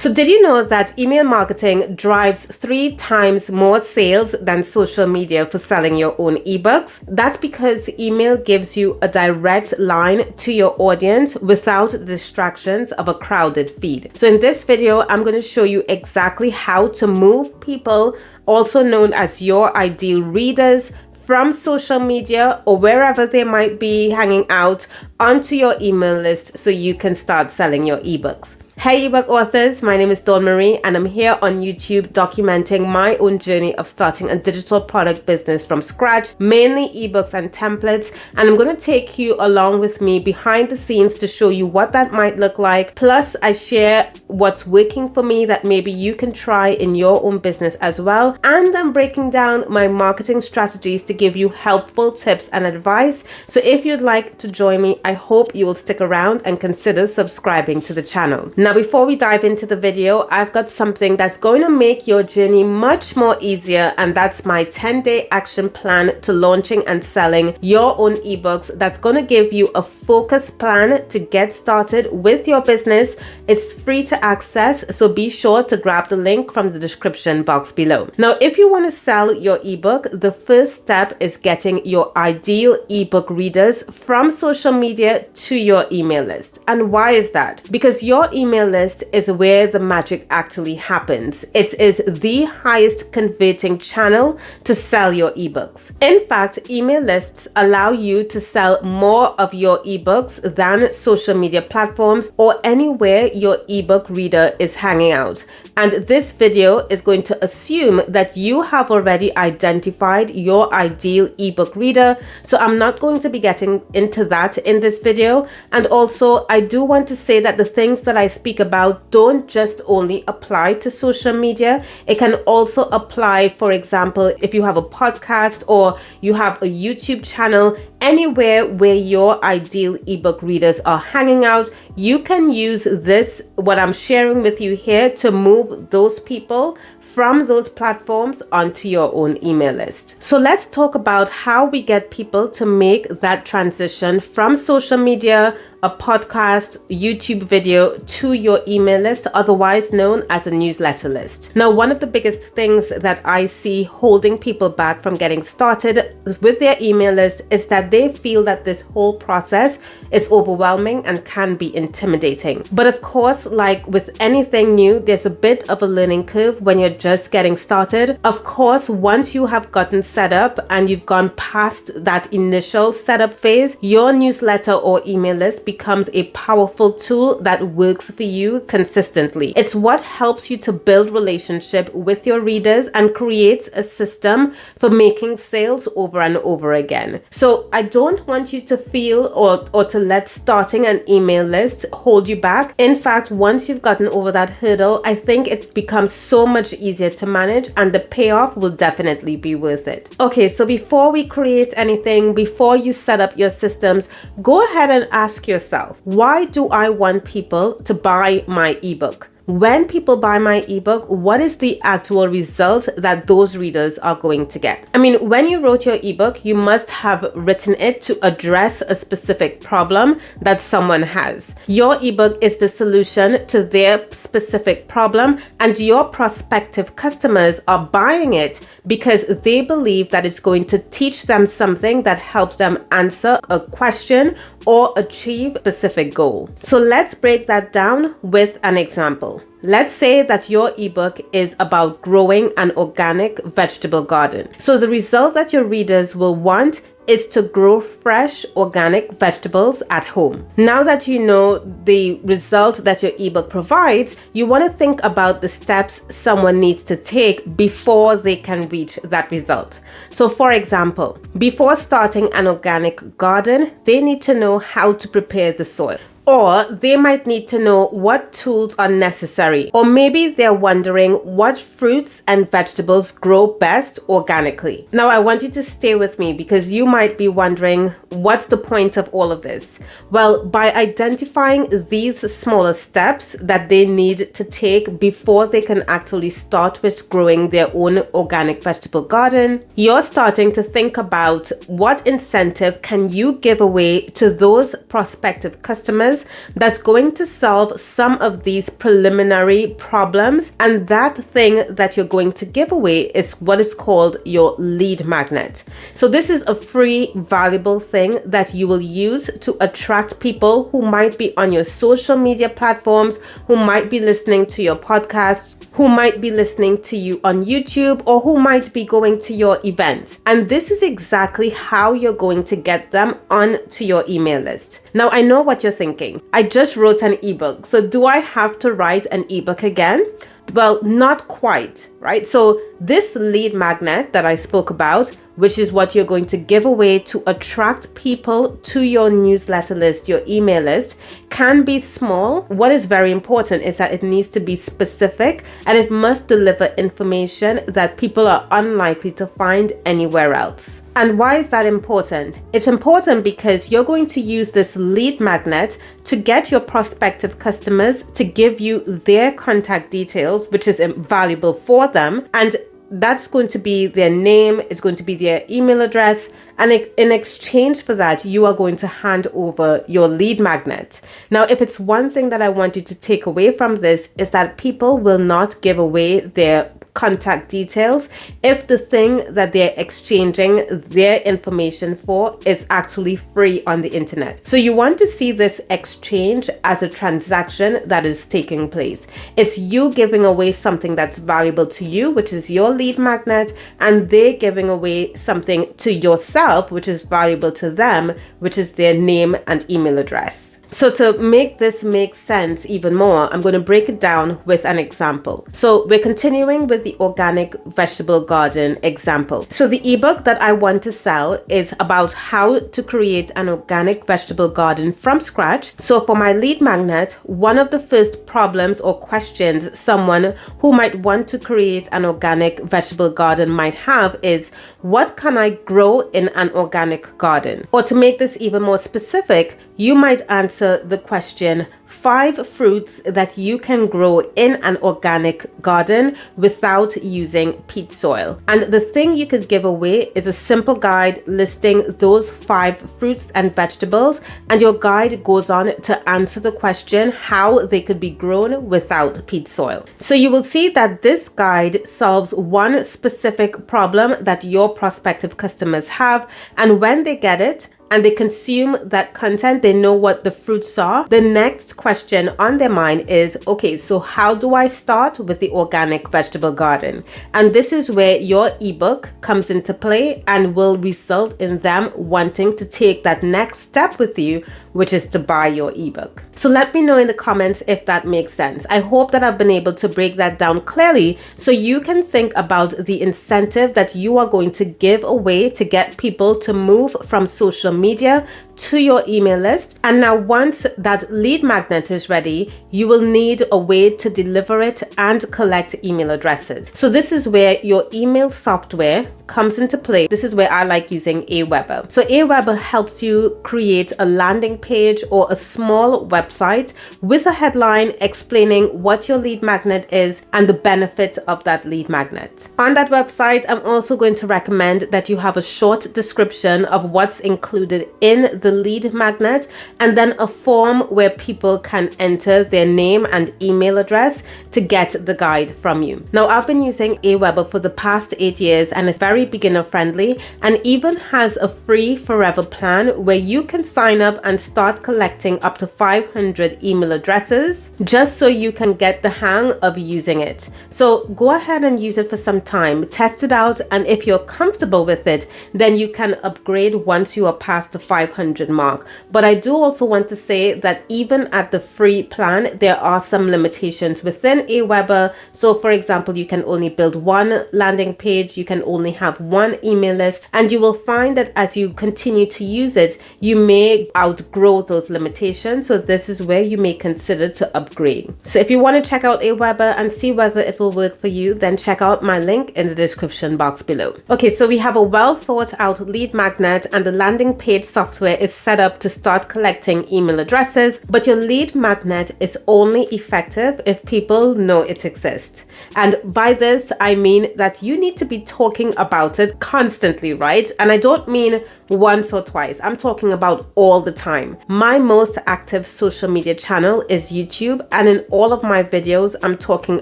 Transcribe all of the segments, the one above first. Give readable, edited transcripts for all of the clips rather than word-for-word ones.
So did you know that email marketing drives 3 times more sales than social media for selling your own ebooks? That's because email gives you a direct line to your audience without the distractions of a crowded feed. So in this video, I'm going to show you exactly how to move people, also known as your ideal readers, from social media or wherever they might be hanging out onto your email list so you can start selling your ebooks. Hey ebook authors, my name is Dawn Marie and I'm here on YouTube documenting my own journey of starting a digital product business from scratch, mainly ebooks and templates, and I'm going to take you along with me behind the scenes to show you what that might look like. Plus I share what's working for me that maybe you can try in your own business as well, and I'm breaking down my marketing strategies to give you helpful tips and advice. So if you'd like to join me, I hope you will stick around and consider subscribing to the channel. Now, before we dive into the video, I've got something that's going to make your journey much more easier, and that's my 10-day action plan to launching and selling your own ebooks. That's going to give you a focused plan to get started with your business. It's free to access, so be sure to grab the link from the description box below. Now, if you want to sell your ebook, the first step is getting your ideal ebook readers from social media to your email list. And why is that? Because your email list is where the magic actually happens. It is the highest converting channel to sell your ebooks. In fact, email lists allow you to sell more of your ebooks than social media platforms or anywhere your ebook reader is hanging out. And this video is going to assume that you have already identified your ideal ebook reader. So I'm not going to be getting into that in this video. And also, I do want to say that the things that I speak about don't just only apply to social media. It can also apply, for example, if you have a podcast or you have a YouTube channel, anywhere where your ideal ebook readers are hanging out, you can use this, what I'm sharing with you here, to move those people from those platforms onto your own email list. So let's talk about how we get people to make that transition from social media, a podcast, YouTube video to your email list, otherwise known as a newsletter list. Now, one of the biggest things that I see holding people back from getting started with their email list is that they feel that this whole process is overwhelming and can be intimidating. But of course, like with anything new, there's a bit of a learning curve when you're just getting started. Of course, once you have gotten set up and you've gone past that initial setup phase, your newsletter or email list becomes a powerful tool that works for you consistently. It's what helps you to build relationship with your readers and creates a system for making sales over and over again. So I don't want you to feel or to let starting an email list hold you back. In fact, once you've gotten over that hurdle, I think it becomes so much easier to manage and the payoff will definitely be worth it. Okay, so before we create anything, before you set up your systems, go ahead and ask yourself, why do I want people to buy my ebook? When people buy my ebook, what is the actual result that those readers are going to get? I mean, when you wrote your ebook, you must have written it to address a specific problem that someone has. Your ebook is the solution to their specific problem, and your prospective customers are buying it because they believe that it's going to teach them something that helps them answer a question or achieve a specific goal. So let's break that down with an example. Let's say that your ebook is about growing an organic vegetable garden. So the result that your readers will want is to grow fresh organic vegetables at home. Now that you know the result that your ebook provides, you want to think about the steps someone needs to take before they can reach that result. So for example, before starting an organic garden, they need to know how to prepare the soil. Or they might need to know what tools are necessary. Or maybe they're wondering what fruits and vegetables grow best organically. Now, I want you to stay with me because you might be wondering, what's the point of all of this? Well, by identifying these smaller steps that they need to take before they can actually start with growing their own organic vegetable garden, you're starting to think about what incentive can you give away to those prospective customers customers that's going to solve some of these preliminary problems. And that thing that you're going to give away is what is called your lead magnet. So this is a free, valuable thing that you will use to attract people who might be on your social media platforms, who might be listening to your podcasts, who might be listening to you on YouTube, or who might be going to your events. And this is exactly how you're going to get them onto your email list. Now, I know what you're thinking. I just wrote an ebook, so do I have to write an ebook again? Well, not quite, right? So this lead magnet that I spoke about, which is what you're going to give away to attract people to your newsletter list, your email list, can be small. What is very important is that it needs to be specific and it must deliver information that people are unlikely to find anywhere else. And why is that important? It's important because you're going to use this lead magnet to get your prospective customers to give you their contact details, which is valuable for them. And that's going to be their name, it's going to be their email address, and in exchange for that, you are going to hand over your lead magnet. Now, if it's one thing that I want you to take away from this, is that people will not give away their contact details if the thing that they're exchanging their information for is actually free on the internet. So you want to see this exchange as a transaction that is taking place. It's you giving away something that's valuable to you, which is your lead magnet, and they're giving away something to yourself, which is valuable to them, which is their name and email address. So to make this make sense even more, I'm going to break it down with an example. So we're continuing with the organic vegetable garden example. So the ebook that I want to sell is about how to create an organic vegetable garden from scratch. So for my lead magnet, one of the first problems or questions someone who might want to create an organic vegetable garden might have is, what can I grow in an organic garden? Or to make this even more specific, you might answer the question, 5 fruits that you can grow in an organic garden without using peat soil. And the thing you could give away is a simple guide listing those 5 fruits and vegetables, and your guide goes on to answer the question how they could be grown without peat soil. So you will see that this guide solves one specific problem that your prospective customers have, and when they get it, and they consume that content, they know what the fruits are. The next question on their mind is, okay, so how do I start with the organic vegetable garden? And this is where your ebook comes into play and will result in them wanting to take that next step with you, which is to buy your ebook. So let me know in the comments if that makes sense. I hope that I've been able to break that down clearly so you can think about the incentive that you are going to give away to get people to move from social media to your email list. And now once that lead magnet is ready, you will need a way to deliver it and collect email addresses. So this is where your email software comes into play. This is where I like using Aweber. So Aweber helps you create a landing page or a small website with a headline explaining what your lead magnet is and the benefit of that lead magnet. On that website, I'm also going to recommend that you have a short description of what's included in the lead magnet, and then a form where people can enter their name and email address to get the guide from you. Now, I've been using Aweber for the past 8 years, and it's very beginner friendly, and even has a free forever plan where you can sign up and start collecting up to 500 email addresses just so you can get the hang of using it. So go ahead and use it for some time, test it out, and if you're comfortable with it, then you can upgrade once you are past the 500 mark. But I do also want to say that even at the free plan, there are some limitations within Aweber. So for example, you can only build one landing page, you can only have one email list, and you will find that as you continue to use it, you may outgrow those limitations. So this is where you may consider to upgrade. So if you want to check out Aweber and see whether it will work for you, then check out my link in the description box below. Okay, so we have a well thought out lead magnet, and the landing page software is set up to start collecting email addresses, but your lead magnet is only effective if people know it exists. And by this, I mean that you need to be talking about it constantly, right? And I don't mean once or twice. I'm talking about all the time. My most active social media channel is YouTube, and in all of my videos, I'm talking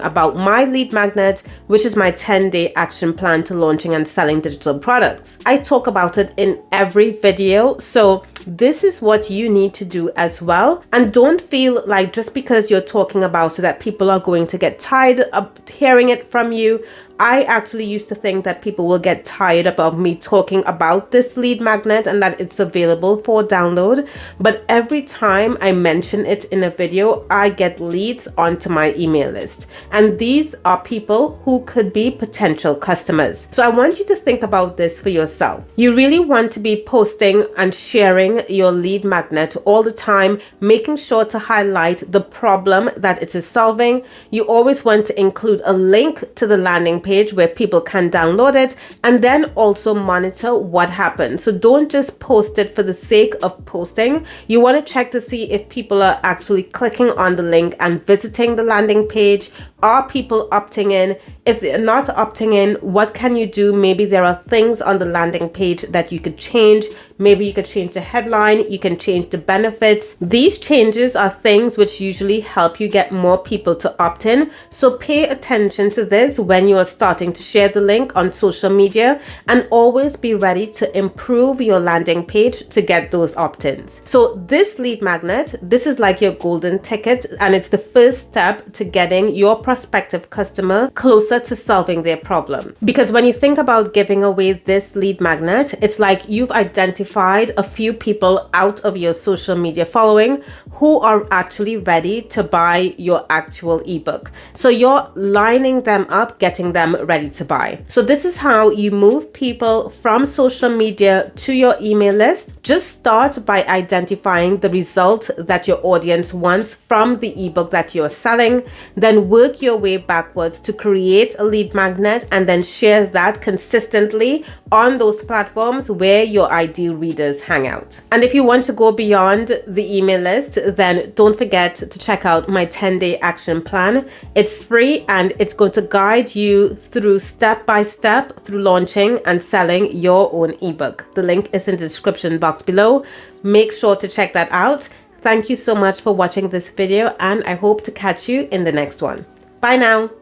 about my lead magnet, which is my 10-day action plan to launching and selling digital products. I talk about it in every video, so this is what you need to do as well. And don't feel like just because you're talking about it that people are going to get tired of hearing it from you. I actually used to think that people will get tired of me talking about this lead magnet and that it's available for download. But every time I mention it in a video, I get leads onto my email list. And these are people who could be potential customers. So I want you to think about this for yourself. You really want to be posting and sharing your lead magnet all the time, making sure to highlight the problem that it is solving. You always want to include a link to the landing page where people can download it, and then also monitor what happens. So don't just post it for the sake of posting. You want to check to see if people are actually clicking on the link and visiting the landing page. Are people opting in? If they're not opting in, what can you do? Maybe there are things on the landing page that you could change. Maybe you could change the headline, you can change the benefits. These changes are things which usually help you get more people to opt in. So pay attention to this when you are starting to share the link on social media, and always be ready to improve your landing page to get those opt-ins. So this lead magnet, this is like your golden ticket, and it's the first step to getting your prospective customer closer to solving their problem. Because when you think about giving away this lead magnet, it's like you've identified a few people out of your social media following who are actually ready to buy your actual ebook. So you're lining them up, getting them ready to buy. So this is how you move people from social media to your email list. Just start by identifying the result that your audience wants from the ebook that you're selling, then work your way backwards to create a lead magnet, and then share that consistently on those platforms where your ideal readers hang out. And if you want to go beyond the email list, then don't forget to check out my 10-day action plan. It's free and it's going to guide you through step by step through launching and selling your own ebook. The link is in the description box below. Make sure to check that out. Thank you so much for watching this video, and I hope to catch you in the next one. Bye now.